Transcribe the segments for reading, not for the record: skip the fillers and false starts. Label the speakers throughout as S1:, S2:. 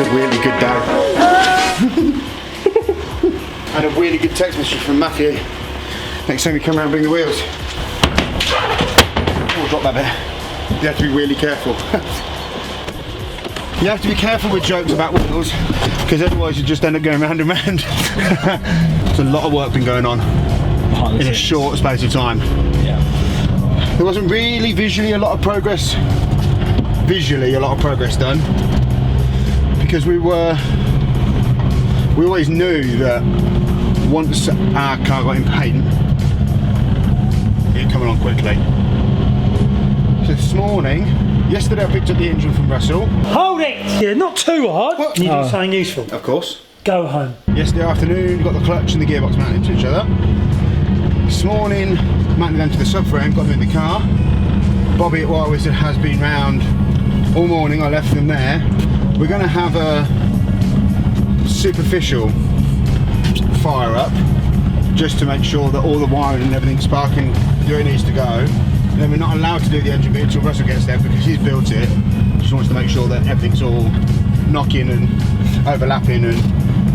S1: a really good day. And a really good text message from Matthew. Next time you come around, bring the wheels. Oh, drop that bit. You have to be really careful. You have to be careful with jokes about wheels, because otherwise you just end up going round and round. There's a lot of work been going on in a short space of time.
S2: Yeah.
S1: There wasn't really visually a lot of progress done, because we always knew that once our car got in paint, it'd come along quickly. So this morning, yesterday I picked up the engine from Russell.
S3: Hold it! Yeah, not too hard.
S1: What?
S3: You do something useful.
S1: Of course.
S3: Go home.
S1: Yesterday afternoon, we got the clutch and the gearbox mounted to each other. This morning, mounted them to the subframe, got them in the car. Bobby at Wild Wizard has been round all morning. I left them there. We're going to have a superficial fire up, just to make sure that all the wiring and everything's sparking where it needs to go. And then we're not allowed to do the engine bit until Russell gets there, because he's built it. Just wants to make sure that everything's all knocking and overlapping and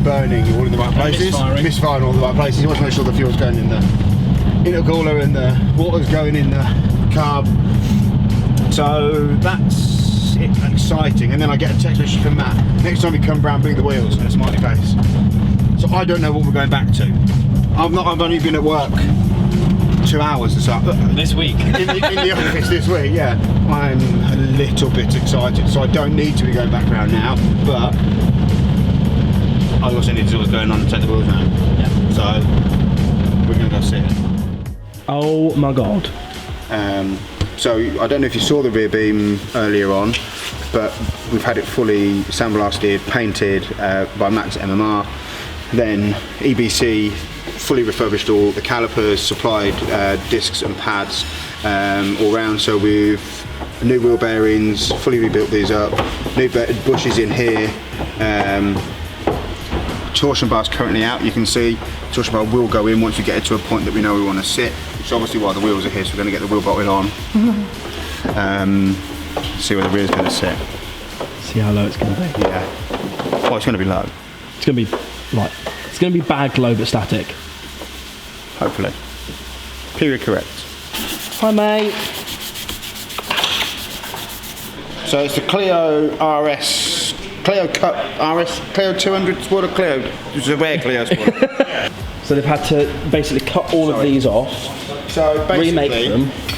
S1: burning all in the right places. Misfiring all the right places. He wants to make sure the fuel's going in the intercooler and the water's going in the carb. So that's exciting. And then I get a text message from Matt. Next time you come round, bring the wheels, and a smiley face. So I don't know what we're going back to. I've only been at work 2 hours or so.
S2: This week.
S1: in the office this week, yeah. I'm a little bit excited, so I don't need to be going back around now, but I also need to see what's going on and take the wheels around.
S2: Yeah.
S1: So we're going to go see it.
S2: Oh my god.
S1: So I don't know if you saw the rear beam earlier on, but we've had it fully sandblasted, painted by Max MMR. Then EBC fully refurbished all the calipers, supplied discs and pads all round. So we've new wheel bearings, fully rebuilt these up, new bushes in here. Torsion bar's currently out. You can see torsion bar will go in once we get it to a point that we know we want to sit. Which obviously while the wheels are here, so we're going to get the wheel bolted on. See where the rear's going to sit.
S2: See how low it's going to be.
S1: Yeah. Well, it's going to be low.
S2: It's going to be like, it's going to be bagged low but static.
S1: Hopefully. Period correct.
S2: Hi mate.
S1: So it's the Clio RS, Clio Cup RS, Clio 200 spoiler Clio. It's a rare Clio spoiler.
S2: So they've had to basically cut all of these off.
S1: So basically,
S2: remake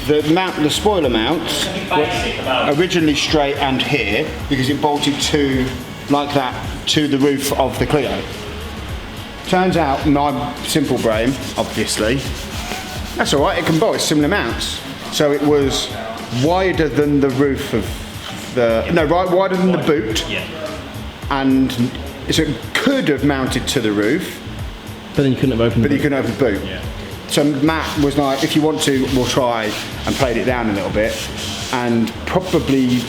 S2: them.
S1: The spoiler mounts were originally straight and here because it bolted to, like that, to the roof of the Clio. Turns out, my simple brain, obviously, that's alright, it can bolt, it's similar mounts. So it was wider than the roof of the, no, right, wider than the boot. Yeah. And so it could have mounted to the roof.
S2: But then you couldn't have opened the boot.
S1: But you couldn't open the boot. Yeah. So Matt was like, if you want to, we'll try, and played it down a little bit. And probably,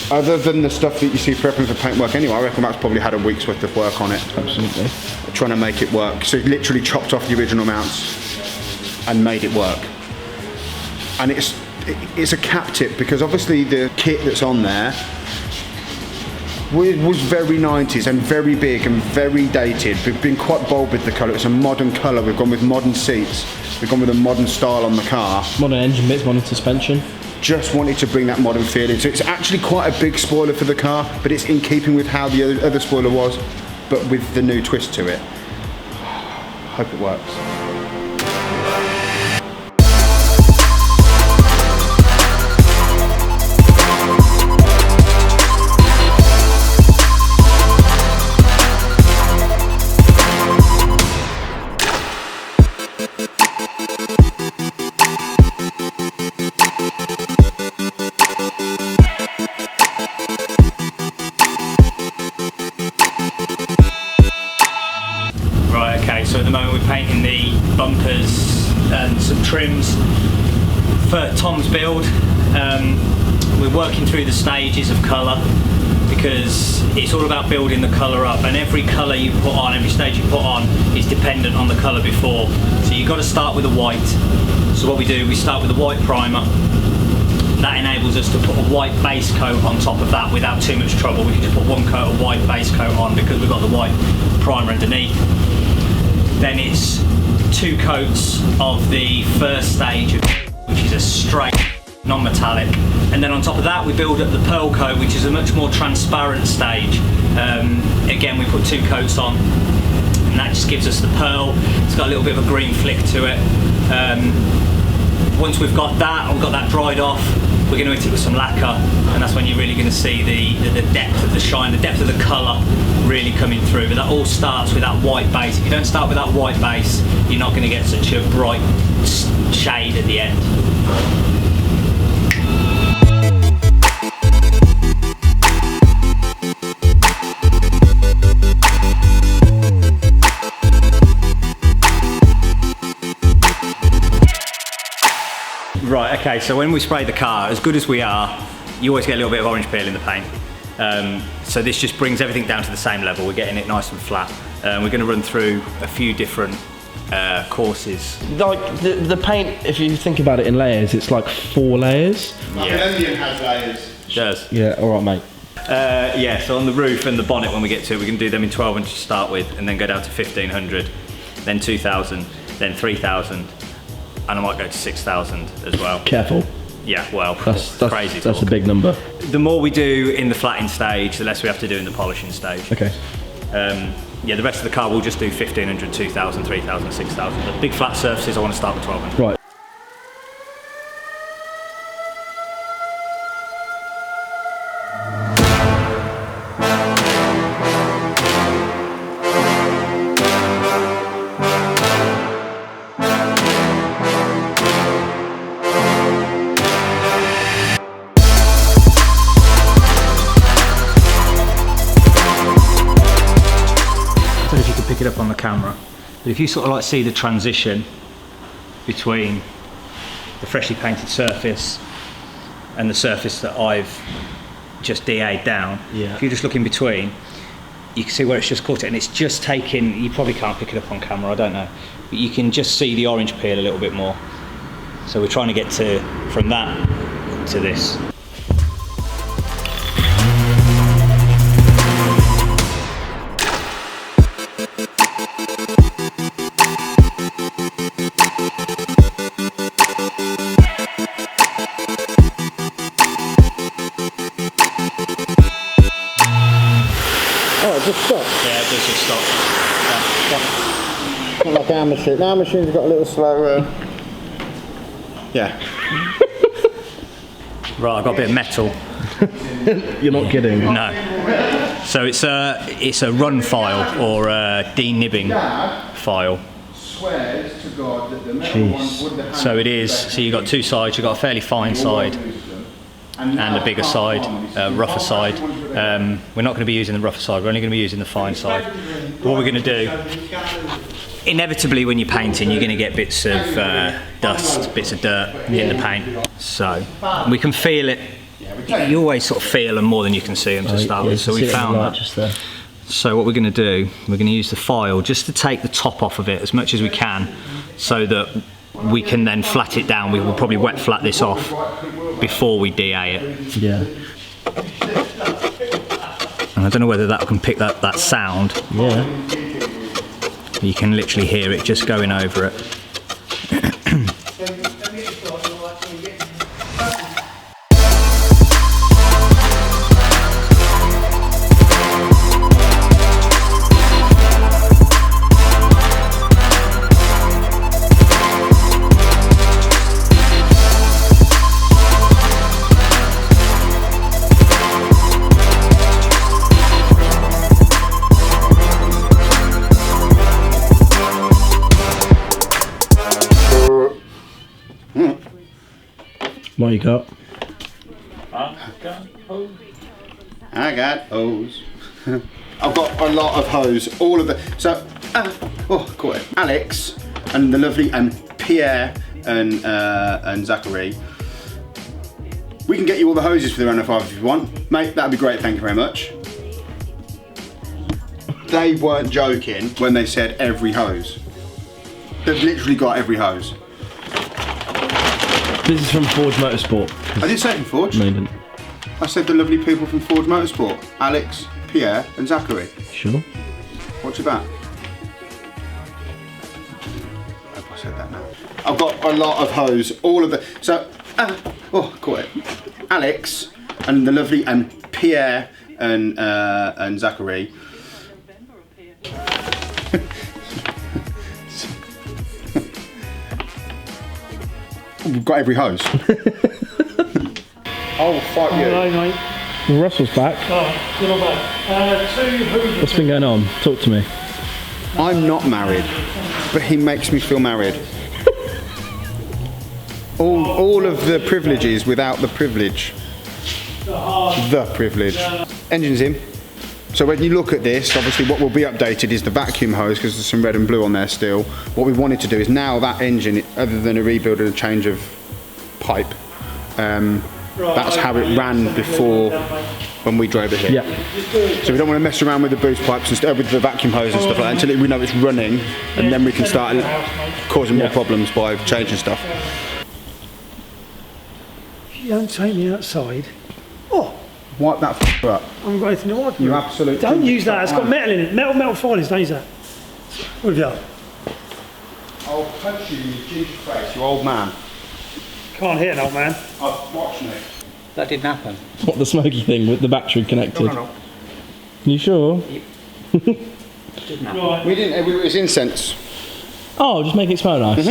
S1: other than the stuff that you see prepping for paintwork anyway, I reckon Matt's probably had a week's worth of work on it.
S2: Absolutely.
S1: Trying to make it work. So he literally chopped off the original mounts and made it work. And it's a cap tip, because obviously the kit that's on there was very 90s and very big and very dated. We've been quite bold with the colour. It's a modern colour. We've gone with modern seats. We've gone with a modern style on the car.
S2: Modern engine bits, modern suspension.
S1: Just wanted to bring that modern feel in. So it's actually quite a big spoiler for the car, but it's in keeping with how the other spoiler was, but with the new twist to it. Hope it works.
S4: So at the moment we're painting the bumpers and some trims for Tom's build. We're working through the stages of colour, because it's all about building the colour up, and every colour you put on, every stage you put on is dependent on the colour before. So you've got to start with a white. So what we do, we start with a white primer, that enables us to put a white base coat on top of that without too much trouble. We can just put one coat of white base coat on because we've got the white primer underneath. Then it's 2 coats of the first stage, which is a straight non-metallic, and then on top of that we build up the pearl coat, which is a much more transparent stage. Again, we put 2 coats on, and that just gives us the pearl. It's got a little bit of a green flick to it. Once we've got that dried off, we're going to hit it with some lacquer, and that's when you're really going to see the depth of the shine, the depth of the colour really coming through. But that all starts with that white base. If you don't start with that white base, you're not going to get such a bright shade at the end. Right, okay, so when we spray the car, as good as we are, you always get a little bit of orange peel in the paint. So this just brings everything down to the same level. We're getting it nice and flat. We're going to run through a few different courses.
S2: Like the paint, if you think about it in layers, it's like 4 layers.
S1: Like an onion has layers.
S4: It does.
S2: Yeah, all right, mate.
S4: Yeah, so on the roof and the bonnet, when we get to it, we can do them in 1200 to start with, and then go down to 1500, then 2000, then 3000, and I might go to 6,000 as well.
S2: Careful.
S4: Yeah, well,
S2: That's
S4: crazy
S2: That's
S4: talk.
S2: a big number.
S4: The more we do in the flatting stage, the less we have to do in the polishing stage.
S2: Okay.
S4: Yeah, the rest of the car we'll just do 1500, 2000, 3000, 6000. The big flat surfaces I want to start with 1200.
S2: Right.
S4: I don't know if you can pick it up on the camera, but if you sort of like see the transition between the freshly painted surface and the surface that I've just DA'd down,
S2: Yeah.
S4: if you just look in between, you can see where it's just caught it, and it's just taking, you probably can't pick it up on camera, I don't know, but you can just see the orange peel a little bit more. So we're trying to get from that to this.
S1: Oh, it just stopped.
S4: Yeah, it does just stop.
S1: Not like our machine. Our machine's got a little slower. Yeah.
S4: Right, I've got a bit of metal.
S2: You're not kidding.
S4: No. So it's a run file or a denibbing file.
S1: Swears to God that the metal one would have.
S4: So it is. So you've got 2 sides. You've got a fairly fine side and a bigger side, rougher side. We're not going to be using the rougher side. We're only going to be using the fine side. What we're going to do, inevitably when you're painting, you're going to get bits of dust, bits of dirt in the paint. So we can feel it. You always sort of feel them more than you can see them to start with. So we found that.
S2: Just there.
S4: So what we're going to do, we're going to use the file just to take the top off of it as much as we can, so that we can then flat it down. We will probably wet flat this off before we DA it.
S2: Yeah.
S4: And I don't know whether that can pick that sound.
S2: Yeah.
S4: You can literally hear it just going over it.
S2: What you got?
S1: I got hose. I've got a lot of hose, all of the. So, caught it. Alex and the lovely Pierre and Zachary. We can get you all the hoses for the Renault 5 if you want, mate. That'd be great. Thank you very much. They weren't joking when they said every hose. They've literally got every hose.
S2: This is from Forge Motorsport.
S1: I didn't say it in Forge.
S2: No, you didn't.
S1: I said the lovely people from Forge Motorsport. Alex, Pierre and Zachary.
S2: Sure.
S1: What's your back? I hope I said that now. I've got a lot of hose, all of the... So, oh, caught it. Alex and the lovely... and Pierre and Zachary. We've got every hose. I will fight you.
S3: Hello, mate.
S2: Well, Russell's back.
S3: Oh, you're not bad.
S2: What's been going on? Talk to me.
S1: I'm not married, but he makes me feel married. all of the privileges without the privilege. The privilege. Engine's in. So when you look at this, obviously what will be updated is the vacuum hose because there's some red and blue on there still. What we wanted to do is now that engine, other than a rebuild and a change of pipe, that's how it ran before when we drove it here.
S2: Yeah.
S1: So we don't want to mess around with the boost pipes and with the vacuum hose and stuff like that until we know it's running, and then we can start causing more problems by changing stuff.
S3: If you don't take me outside,
S1: Wipe that up.
S3: I'm going to the wipe.
S1: You absolutely
S3: don't use that. It's got metal in it. Metal filings. Don't use that. What have you done?
S1: I'll punch you in your ginger face, you old man.
S3: Can't hit an old man.
S1: I'm watching it.
S4: That didn't happen.
S2: What, the smoky thing with the battery connected?
S1: No.
S2: You sure?
S4: Didn't happen.
S3: Right.
S1: We didn't. It was incense.
S2: Oh, just make it smell nice.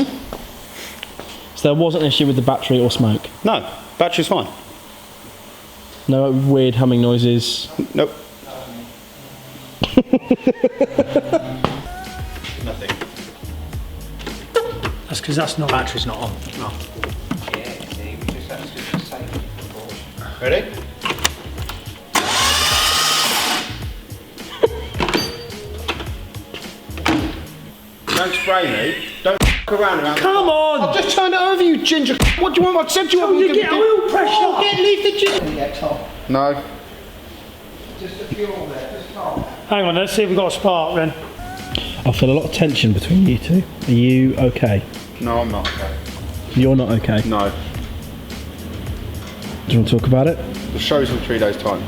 S2: So there wasn't an issue with the battery or smoke?
S1: No, battery's fine.
S2: No weird humming noises?
S1: Nope. Nothing.
S3: That's because that's not.
S4: Battery's not on.
S1: No. Ready? Don't spray me. Don't f*** around.
S3: Come on!
S1: I've just turned it over, you ginger. What do you want? I said you want me to
S3: get oil pressure.
S1: leave the ginger. No.
S3: Hang on, let's see if we've got a spark then.
S2: I feel a lot of tension between you two. Are you okay?
S1: No, I'm not okay.
S2: You're not okay?
S1: No.
S2: Do you want to talk about it?
S1: The show's in 3 days' time.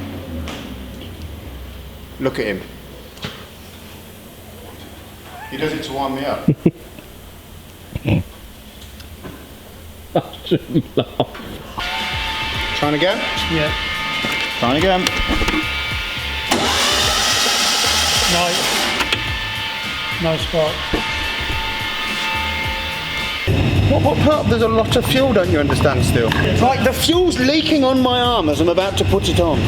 S1: Look at him. He does it to wind me up.
S2: I shouldn't laugh.
S1: Trying again?
S3: Yeah.
S1: Trying again.
S3: No. No spark.
S1: What part? There's a lot of fuel, don't you understand still? Like the fuel's leaking on my arm as I'm about to put it on.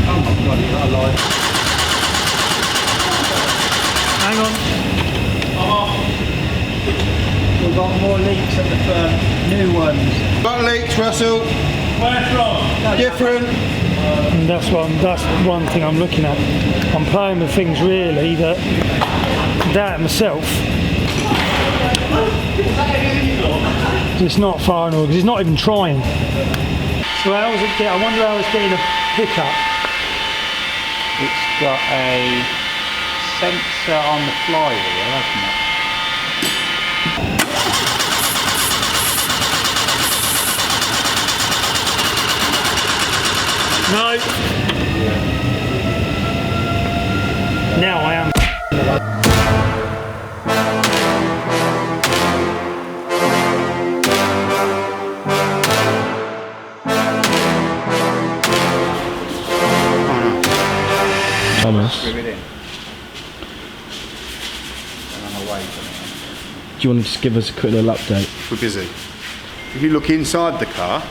S3: Hang on.
S4: We've got more leaks at the new ones.
S1: Got leaks, Russell.
S3: Where from?
S1: Different.
S3: And that's one thing I'm looking at. I'm playing with things really that doubt myself. It's not far enough because he's not even trying. So how does it get? I wonder how it's getting a pickup.
S5: It's got a sensor on the flywheel, hasn't it?
S3: No. Now I am.
S2: Thomas,
S5: Screw it in. And I'm away from it.
S2: do you want to just give us a quick little update?
S1: We're busy. If you look inside the car.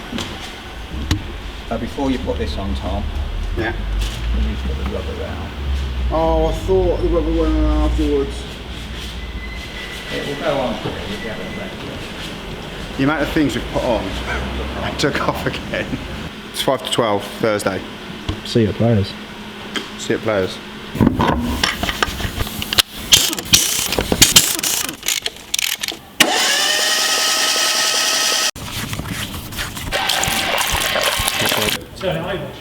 S5: Before you put this on, Tom,
S1: Yeah.
S5: you need to put the rubber out.
S1: Oh, I thought the rubber went on afterwards.
S5: It will go on for you, you'll get it ready.
S1: The amount of things we've put on, I took off again. It's 5 to 12, Thursday.
S2: See you at Players.
S1: See you at Players.
S3: Turn it over.